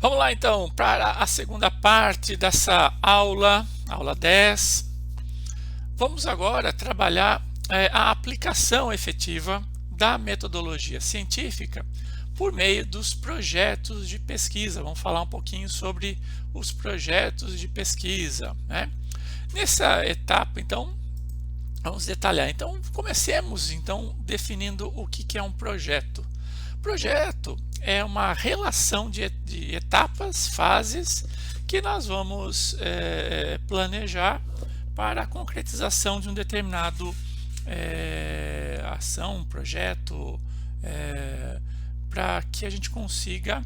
Vamos lá então para a segunda parte dessa aula, aula 10. Vamos agora trabalhar a aplicação efetiva da metodologia científica por meio dos projetos de pesquisa. Vamos falar um pouquinho sobre os projetos de pesquisa, né? Nessa etapa, então, vamos detalhar. Então, comecemos então definindo o que é um projeto. Projeto é uma relação de etapas, fases que nós vamos planejar para a concretização de um determinado ação, projeto, para que a gente consiga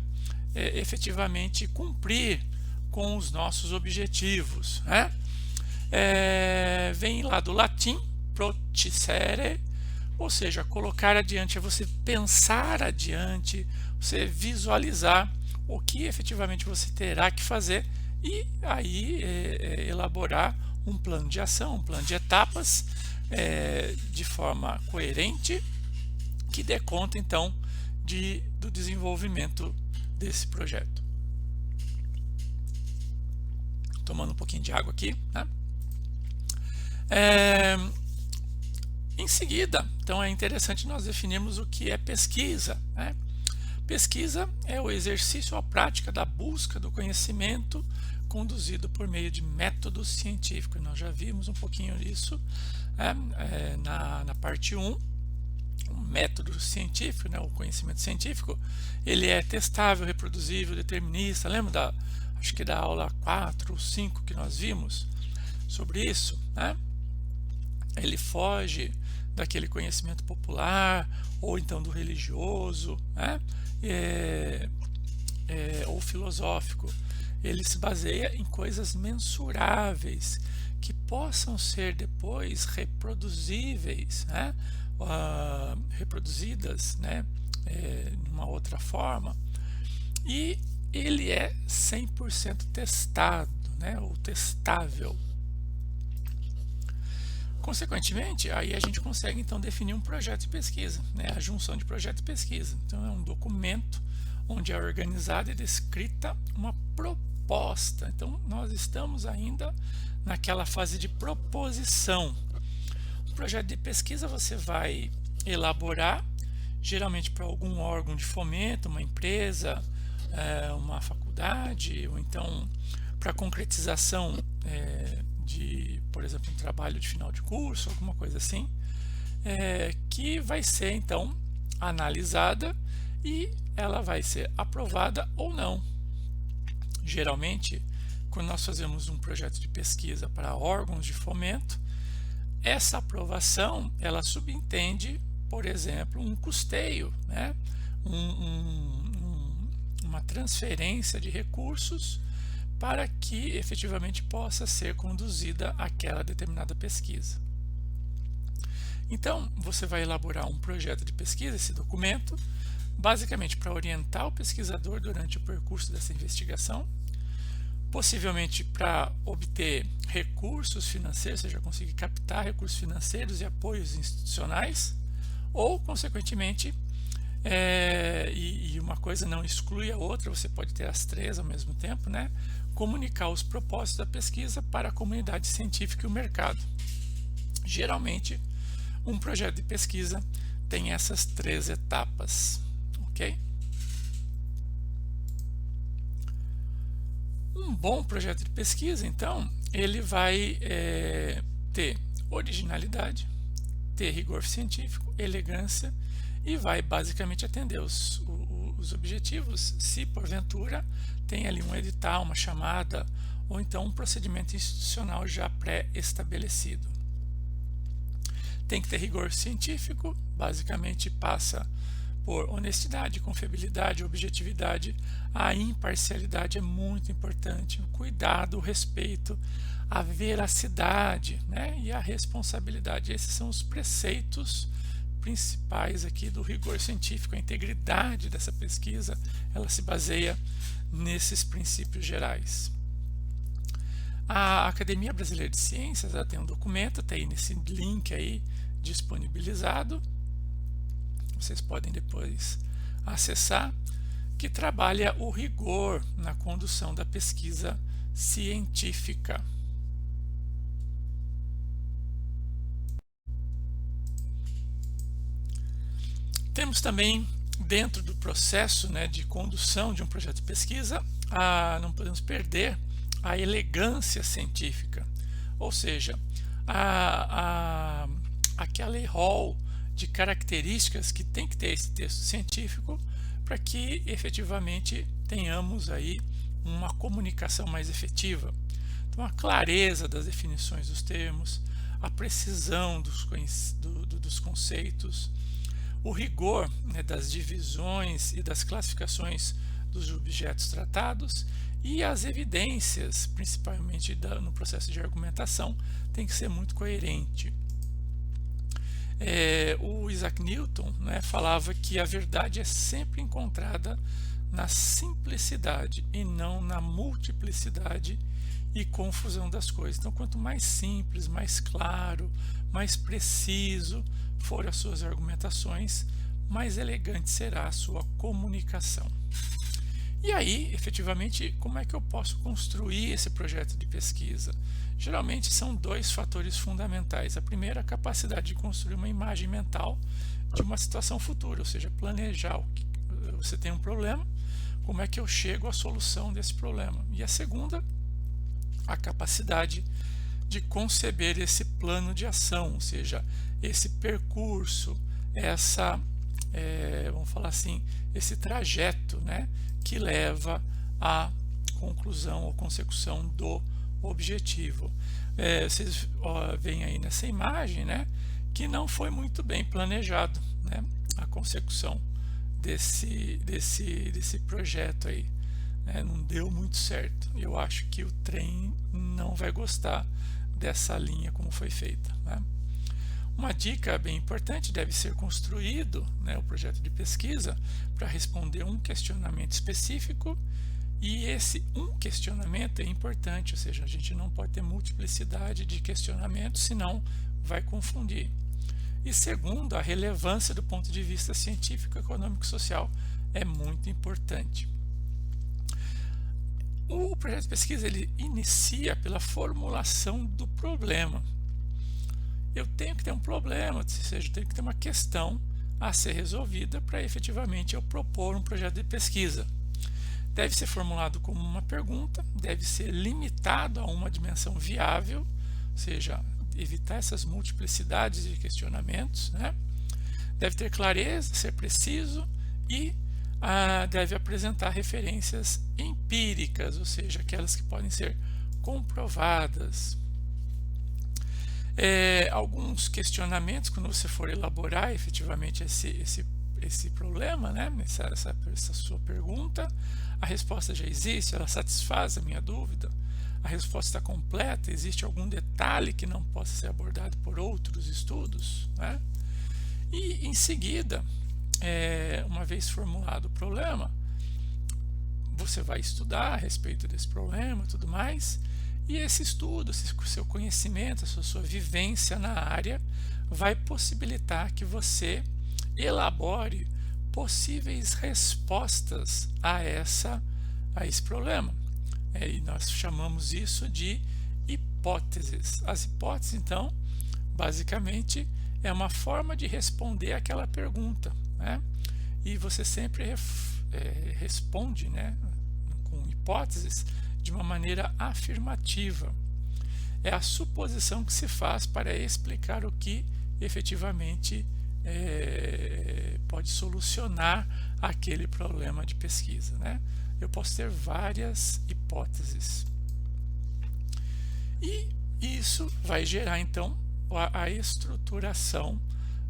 efetivamente cumprir com os nossos objetivos, né? Vem lá do latim proticere, ou seja, colocar adiante é você pensar adiante, você visualizar o que efetivamente você terá que fazer e aí elaborar um plano de ação, um plano de etapas de forma coerente que dê conta então do desenvolvimento desse projeto. Tomando um pouquinho de água aqui, né? Em seguida, então é interessante nós definirmos o que é pesquisa, né? Pesquisa é o exercício ou a prática da busca do conhecimento conduzido por meio de métodos científicos. Nós já vimos um pouquinho disso na parte 1. O método científico, né, o conhecimento científico, ele é testável, reproduzível, determinista. Lembra acho que da aula 4 ou 5 que nós vimos sobre isso, né? Ele foge daquele conhecimento popular ou então do religioso, né? Ou filosófico. Ele se baseia em coisas mensuráveis que possam ser depois reproduzíveis, né? Reproduzidas, né? De uma outra forma, e ele é 100% testado, né? Ou testável. Consequentemente, aí a gente consegue então definir um projeto de pesquisa, né? A junção de projeto e pesquisa. Então é um documento onde é organizada e descrita uma proposta. Então nós estamos ainda naquela fase de proposição. O projeto de pesquisa você vai elaborar, geralmente para algum órgão de fomento, uma empresa, uma faculdade, ou então para concretização de, por exemplo, um trabalho de final de curso, alguma coisa assim, que vai ser então analisada e ela vai ser aprovada ou não. Geralmente, quando nós fazemos um projeto de pesquisa para órgãos de fomento, essa aprovação ela subentende, por exemplo, um custeio, né? Uma transferência de recursos para que efetivamente possa ser conduzida aquela determinada pesquisa. Então, você vai elaborar um projeto de pesquisa, esse documento, basicamente para orientar o pesquisador durante o percurso dessa investigação, possivelmente para obter recursos financeiros, ou seja, conseguir captar recursos financeiros e apoios institucionais, ou, consequentemente, e uma coisa não exclui a outra, você pode ter as três ao mesmo tempo, né? Comunicar os propósitos da pesquisa para a comunidade científica e o mercado. Geralmente, um projeto de pesquisa tem essas três etapas, ok? Um bom projeto de pesquisa, então, ele vai ter originalidade, ter rigor científico, elegância e vai basicamente atender os objetivos, se porventura tem ali um edital, uma chamada ou então um procedimento institucional já pré-estabelecido. Tem que ter rigor científico, basicamente passa por honestidade, confiabilidade, objetividade. A imparcialidade é muito importante, o cuidado, o respeito, a veracidade, né? E a responsabilidade. Esses são os preceitos principais aqui do rigor científico. A integridade dessa pesquisa, ela se baseia nesses princípios gerais. A Academia Brasileira de Ciências, ela tem um documento, tem nesse link aí disponibilizado, vocês podem depois acessar, que trabalha o rigor na condução da pesquisa científica. Temos também, dentro do processo, né, de condução de um projeto de pesquisa, não podemos perder a elegância científica, ou seja, aquele rol de características que tem que ter esse texto científico para que efetivamente tenhamos aí uma comunicação mais efetiva. Então, a clareza das definições dos termos, a precisão dos conceitos, o rigor, né, das divisões e das classificações dos objetos tratados e as evidências, principalmente no processo de argumentação, tem que ser muito coerente. O Isaac Newton, né, falava que a verdade é sempre encontrada na simplicidade e não na multiplicidade e confusão das coisas. Então, quanto mais simples, mais claro, mais preciso for as suas argumentações, mais elegante será a sua comunicação. E aí, efetivamente, como é que eu posso construir esse projeto de pesquisa? Geralmente são dois fatores fundamentais. A primeira, a capacidade de construir uma imagem mental de uma situação futura, ou seja, planejar você tem um problema, como é que eu chego à solução desse problema? E a segunda, a capacidade de conceber esse plano de ação, ou seja, esse percurso, vamos falar assim, esse trajeto, né, que leva à conclusão ou consecução do objetivo. Vocês veem aí nessa imagem, né, que não foi muito bem planejado, né, a consecução desse projeto aí, né, não deu muito certo. Eu acho que o trem não vai gostar dessa linha como foi feita, né? Uma dica bem importante: deve ser construído, né, o projeto de pesquisa para responder um questionamento específico, e esse um questionamento é importante, ou seja, a gente não pode ter multiplicidade de questionamentos, senão vai confundir. E segundo, a relevância do ponto de vista científico, econômico e social é muito importante. O projeto de pesquisa ele inicia pela formulação do problema. Eu tenho que ter um problema, ou seja, eu tenho que ter uma questão a ser resolvida para efetivamente eu propor um projeto de pesquisa. Deve ser formulado como uma pergunta, deve ser limitado a uma dimensão viável, ou seja, evitar essas multiplicidades de questionamentos, né? Deve ter clareza, ser preciso e deve apresentar referências empíricas, ou seja, aquelas que podem ser comprovadas. Alguns questionamentos, quando você for elaborar efetivamente esse problema, né, essa sua pergunta, a resposta já existe, ela satisfaz a minha dúvida, a resposta está completa, existe algum detalhe que não possa ser abordado por outros estudos, né? E em seguida, uma vez formulado o problema, você vai estudar a respeito desse problema e tudo mais, e esse estudo, esse seu conhecimento, essa sua vivência na área vai possibilitar que você elabore possíveis respostas a esse problema. E nós chamamos isso de hipóteses. As hipóteses, então, basicamente, é uma forma de responder aquela pergunta, né? E você sempre responde, né, com hipóteses de uma maneira afirmativa. É a suposição que se faz para explicar o que efetivamente pode solucionar aquele problema de pesquisa, né? Eu posso ter várias hipóteses. E isso vai gerar, então, a estruturação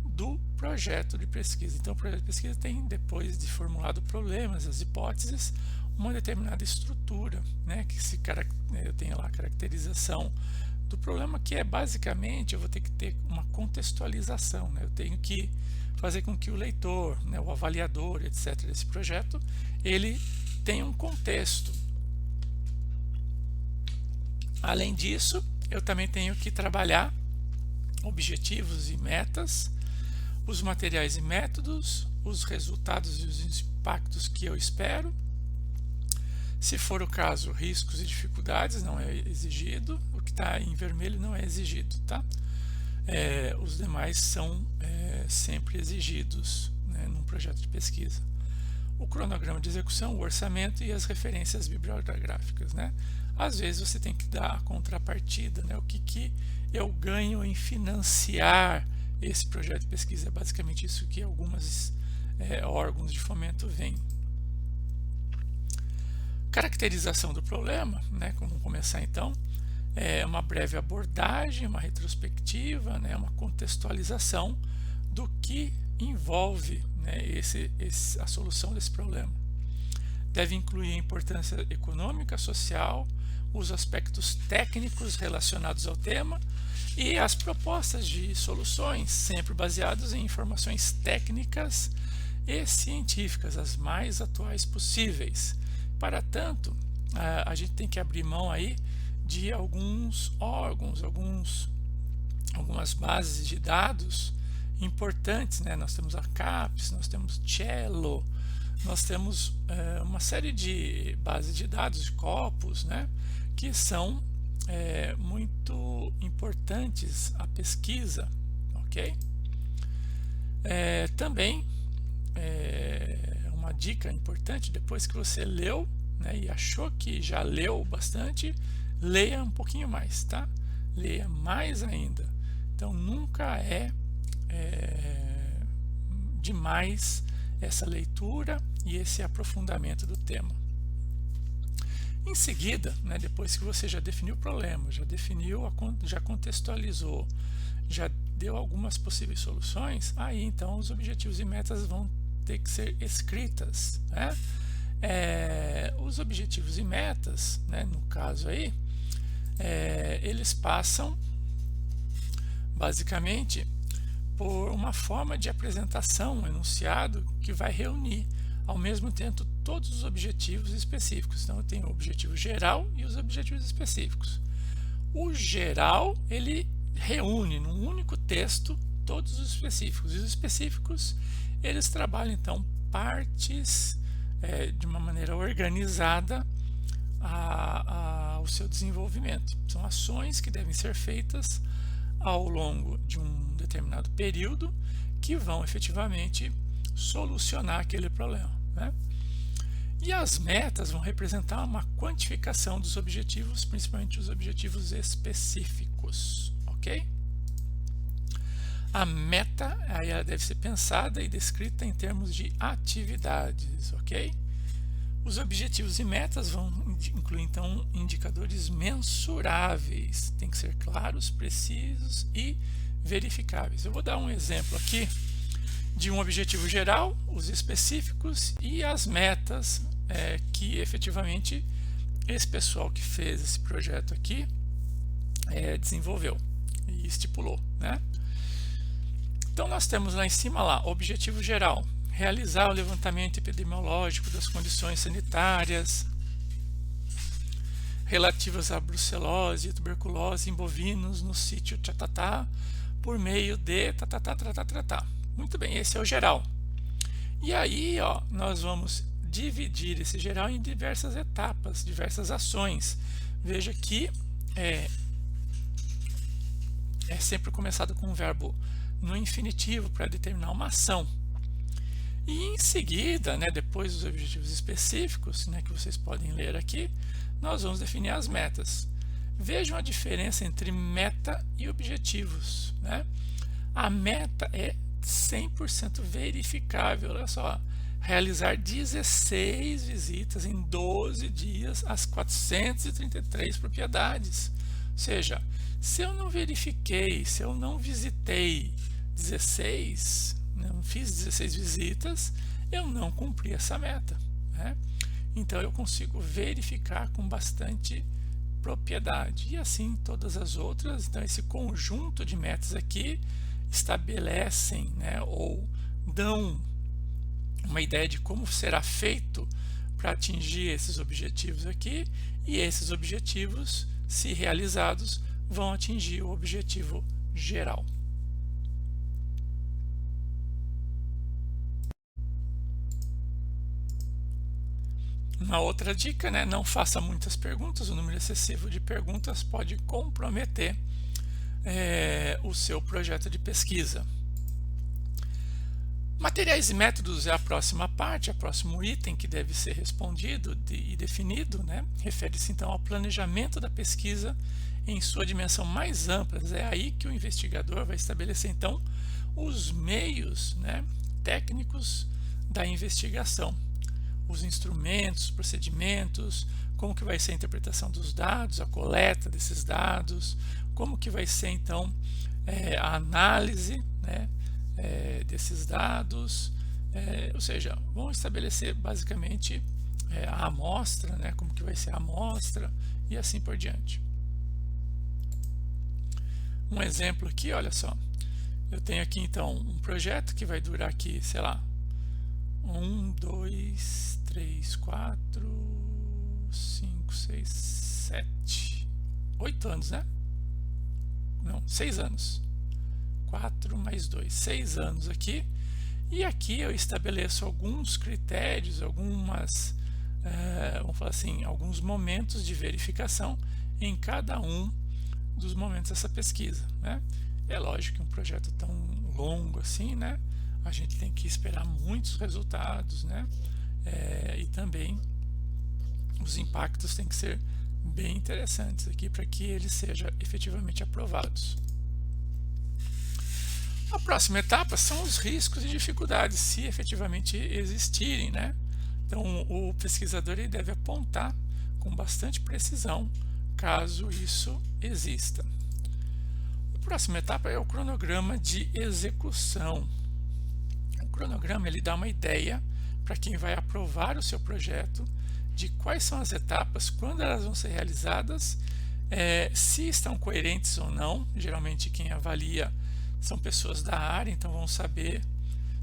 do projeto de pesquisa. Então, o projeto de pesquisa tem, depois de formulado problemas, as hipóteses, uma determinada estrutura, né, que eu tenho lá a caracterização do problema, que é basicamente, eu vou ter que ter uma contextualização, né? Eu tenho que fazer com que o leitor, né, o avaliador, etc., desse projeto, ele tenha um contexto. Além disso, eu também tenho que trabalhar objetivos e metas, os materiais e métodos, os resultados e os impactos que eu espero. Se for o caso, riscos e dificuldades não é exigido, o que está em vermelho não é exigido, tá? Os demais são sempre exigidos, né, num projeto de pesquisa. O cronograma de execução, o orçamento e as referências bibliográficas, né? Às vezes você tem que dar a contrapartida, né? O que eu ganho em financiar esse projeto de pesquisa? É basicamente isso que alguns órgãos de fomento veem. Caracterização do problema, né? Vamos começar então. Uma breve abordagem, uma retrospectiva, né? Uma contextualização do que envolve, né, a solução desse problema. Deve incluir a importância econômica, social, os aspectos técnicos relacionados ao tema e as propostas de soluções, sempre baseadas em informações técnicas e científicas, as mais atuais possíveis. Para tanto, a gente tem que abrir mão aí de alguns órgãos, algumas bases de dados importantes, né? Nós temos a CAPES, nós temos Cello, nós temos uma série de bases de dados, de corpos, né? Que são muito importantes à pesquisa, ok? Também uma dica importante, depois que você leu, né, e achou que já leu bastante, leia um pouquinho mais, tá? Leia mais ainda. Então nunca é demais essa leitura e esse aprofundamento do tema. Em seguida, né, depois que você já definiu o problema, já contextualizou, já deu algumas possíveis soluções, aí então os objetivos e metas vão ter que ser escritas, né? Os objetivos e metas, né, no caso aí, eles passam basicamente por uma forma de apresentação, um enunciado que vai reunir ao mesmo tempo todos os objetivos específicos. Então eu tenho o objetivo geral e os objetivos específicos. O geral, ele reúne num único texto todos os específicos, e os específicos eles trabalham então partes de uma maneira organizada ao seu desenvolvimento. São ações que devem ser feitas ao longo de um determinado período que vão efetivamente solucionar aquele problema, né? E as metas vão representar uma quantificação dos objetivos, principalmente os objetivos específicos, ok? A meta aí ela deve ser pensada e descrita em termos de atividades, ok? Os objetivos e metas vão incluir então indicadores mensuráveis, tem que ser claros, precisos e verificáveis. Eu vou dar um exemplo aqui de um objetivo geral, os específicos e as metas que efetivamente esse pessoal que fez esse projeto aqui desenvolveu e estipulou, né? Então nós temos lá em cima lá, objetivo geral, realizar o levantamento epidemiológico das condições sanitárias relativas à brucelose e tuberculose em bovinos no sítio Tatatá por meio de tatatá. Muito bem, esse é o geral. E aí, ó, nós vamos dividir esse geral em diversas etapas, diversas ações. Veja que é sempre começado com um verbo no infinitivo para determinar uma ação. E em seguida, né, depois dos objetivos específicos, né, que vocês podem ler aqui, nós vamos definir as metas. Vejam a diferença entre meta e objetivos, né? A meta é 100% verificável, olha só, realizar 16 visitas em 12 dias às 433 propriedades. Ou seja, se eu não verifiquei, se eu não visitei 16, não fiz 16 visitas, eu não cumpri essa meta, né? Então eu consigo verificar com bastante propriedade. E assim todas as outras. Então esse conjunto de metas aqui estabelecem, né, ou dão uma ideia de como será feito para atingir esses objetivos aqui, e esses objetivos, se realizados, vão atingir o objetivo geral. Uma outra dica, né? Não faça muitas perguntas. O número excessivo de perguntas pode comprometer o seu projeto de pesquisa. Materiais e métodos é a próxima parte, o próximo item que deve ser respondido e definido, né? Refere-se então ao planejamento da pesquisa em sua dimensão mais ampla. É aí que o investigador vai estabelecer então os meios, né, técnicos da investigação, os instrumentos, procedimentos, como que vai ser a interpretação dos dados, a coleta desses dados, como que vai ser então a análise, né, desses dados, ou seja, vão estabelecer basicamente a amostra, né, como que vai ser a amostra e assim por diante. Um exemplo aqui, olha só, eu tenho aqui então um projeto que vai durar aqui, sei lá, 1, 2, 3, 4, 5, 6, 7, 8 anos, né? Não, 6 anos. 4 mais 2, 6 anos aqui. E aqui eu estabeleço alguns critérios, algumas, vamos falar assim, alguns momentos de verificação em cada um dos momentos dessa pesquisa, né? É lógico que um projeto tão longo assim, né, a gente tem que esperar muitos resultados, né, e também os impactos têm que ser bem interessantes aqui para que eles sejam efetivamente aprovados. A próxima etapa são os riscos e dificuldades, se efetivamente existirem, né? Então o pesquisador ele deve apontar com bastante precisão caso isso exista. A próxima etapa é o cronograma de execução. O cronograma ele dá uma ideia para quem vai aprovar o seu projeto de quais são as etapas, quando elas vão ser realizadas, se estão coerentes ou não. Geralmente quem avalia são pessoas da área, então vão saber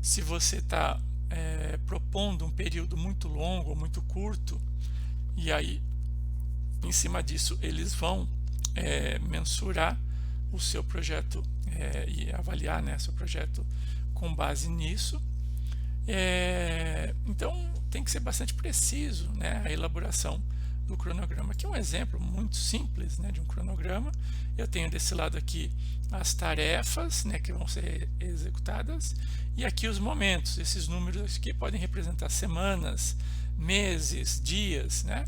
se você está propondo um período muito longo ou muito curto, e aí em cima disso eles vão mensurar o seu projeto e avaliar, né, seu projeto com base nisso. Então tem que ser bastante preciso, né, a elaboração do cronograma. Aqui é um exemplo muito simples, né, de um cronograma. Eu tenho desse lado aqui as tarefas, né, que vão ser executadas, e aqui os momentos. Esses números aqui podem representar semanas, meses, dias, né,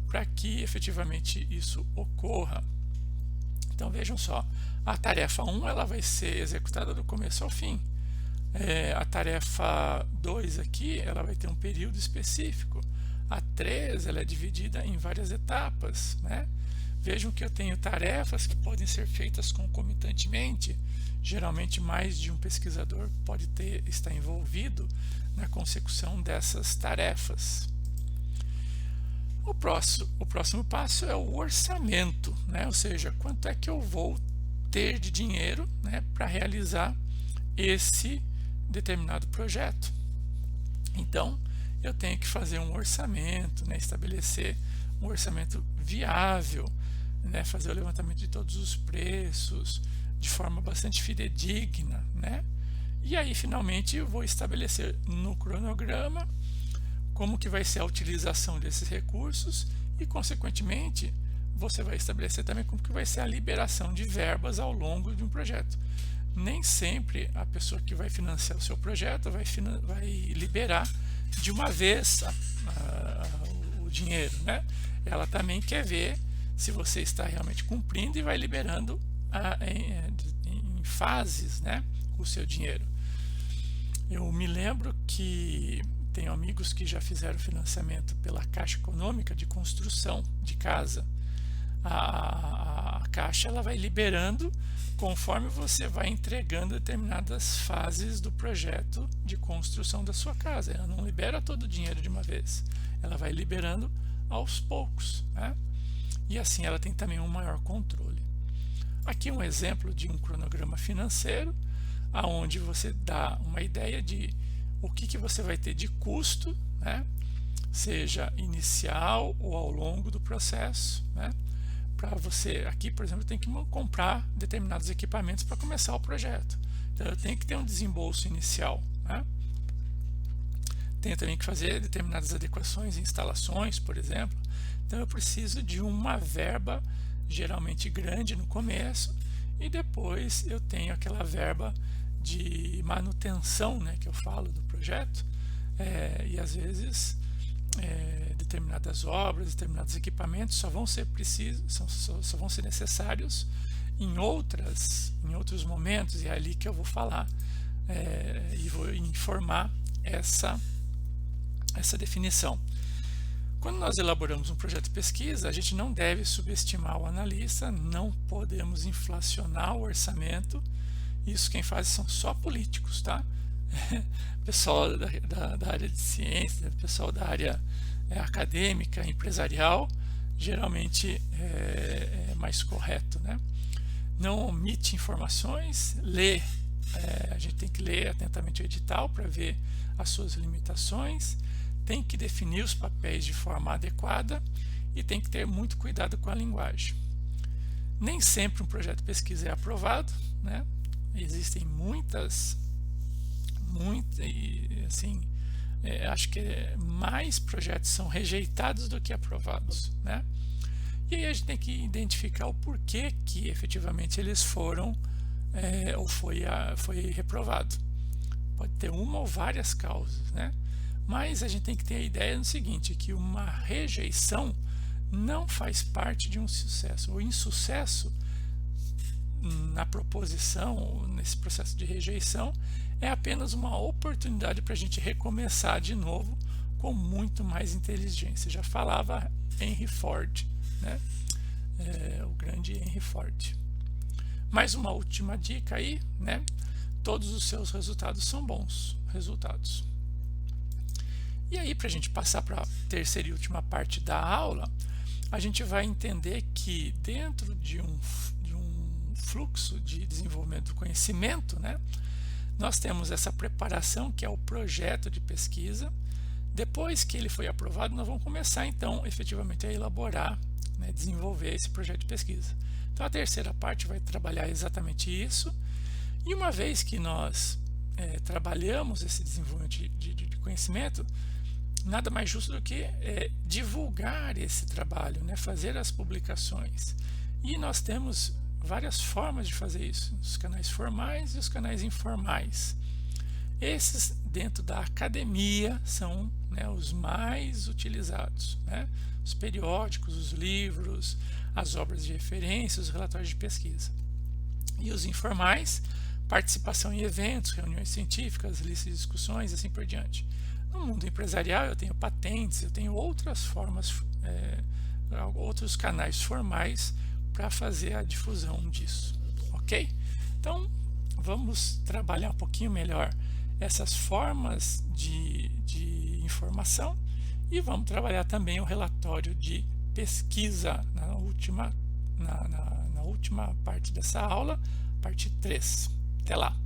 para que efetivamente isso ocorra. Então vejam só, a tarefa 1 ela vai ser executada do começo ao fim. A tarefa 2 aqui ela vai ter um período específico. A 3 ela é dividida em várias etapas, né? Vejam que eu tenho tarefas que podem ser feitas concomitantemente. Geralmente mais de um pesquisador pode estar envolvido na consecução dessas tarefas. O próximo passo é o orçamento, né? Ou seja, quanto é que eu vou ter de dinheiro, né, para realizar esse determinado projeto. Então eu tenho que fazer um orçamento, né, estabelecer um orçamento viável, né, fazer o levantamento de todos os preços de forma bastante fidedigna, né? E aí finalmente eu vou estabelecer no cronograma como que vai ser a utilização desses recursos e consequentemente você vai estabelecer também como que vai ser a liberação de verbas ao longo de um projeto. Nem sempre a pessoa que vai financiar o seu projeto vai liberar de uma vez o dinheiro, né? Ela também quer ver se você está realmente cumprindo e vai liberando em fases, né, o seu dinheiro. Eu me lembro que tenho amigos que já fizeram financiamento pela Caixa Econômica de construção de casa. A Caixa ela vai liberando conforme você vai entregando determinadas fases do projeto de construção da sua casa. Ela não libera todo o dinheiro de uma vez, ela vai liberando aos poucos, né? E assim ela tem também um maior controle. Aqui um exemplo de um cronograma financeiro, aonde você dá uma ideia de o que você vai ter de custo, né? Seja inicial ou ao longo do processo, né? Para você, aqui por exemplo, tem que comprar determinados equipamentos para começar o projeto. Então eu tenho que ter um desembolso inicial, né? tenho também que fazer determinadas adequações em instalações, por exemplo. Então eu preciso de uma verba geralmente grande no começo, e depois eu tenho aquela verba de manutenção, né, que eu falo do projeto, e às vezes determinadas obras, determinados equipamentos só vão ser precisos, só vão ser necessários em outros momentos, e é ali que eu vou falar e vou informar essa definição. Quando nós elaboramos um projeto de pesquisa, a gente não deve subestimar o analista, não podemos inflacionar o orçamento. Isso quem faz são só políticos, tá? Pessoal da área de ciência, pessoal da área acadêmica, empresarial, geralmente é mais correto, né? Não omite informações, a gente tem que ler atentamente o edital para ver as suas limitações, tem que definir os papéis de forma adequada e tem que ter muito cuidado com a linguagem. Nem sempre um projeto de pesquisa é aprovado, né? Existem acho que mais projetos são rejeitados do que aprovados, né? E aí a gente tem que identificar o porquê que efetivamente eles foram ou foi reprovado. Pode ter uma ou várias causas, né? Mas a gente tem que ter a ideia do seguinte, que uma rejeição não faz parte de um sucesso. O insucesso na proposição, nesse processo de rejeição, é apenas uma oportunidade para a gente recomeçar de novo com muito mais inteligência. Já falava Henry Ford, né? O grande Henry Ford. Mais uma última dica aí, né? Todos os seus resultados são bons resultados. E aí, para a gente passar para a terceira e última parte da aula, a gente vai entender que dentro de um fluxo de desenvolvimento do conhecimento, né, nós temos essa preparação, que é o projeto de pesquisa. Depois que ele foi aprovado, nós vamos começar então efetivamente a elaborar, né, desenvolver esse projeto de pesquisa. Então a terceira parte vai trabalhar exatamente isso. E uma vez que nós trabalhamos esse desenvolvimento de conhecimento, nada mais justo do que divulgar esse trabalho, né, fazer as publicações. E nós temos várias formas de fazer isso, os canais formais e os canais informais. Esses, dentro da academia, são, né, os mais utilizados, né? Os periódicos, os livros, as obras de referência, os relatórios de pesquisa. E os informais, participação em eventos, reuniões científicas, listas de discussões e assim por diante. No mundo empresarial eu tenho patentes, eu tenho outras formas, outros canais formais para fazer a difusão disso, ok? Então vamos trabalhar um pouquinho melhor essas formas de informação e vamos trabalhar também o relatório de pesquisa na última parte dessa aula, parte 3. Até lá!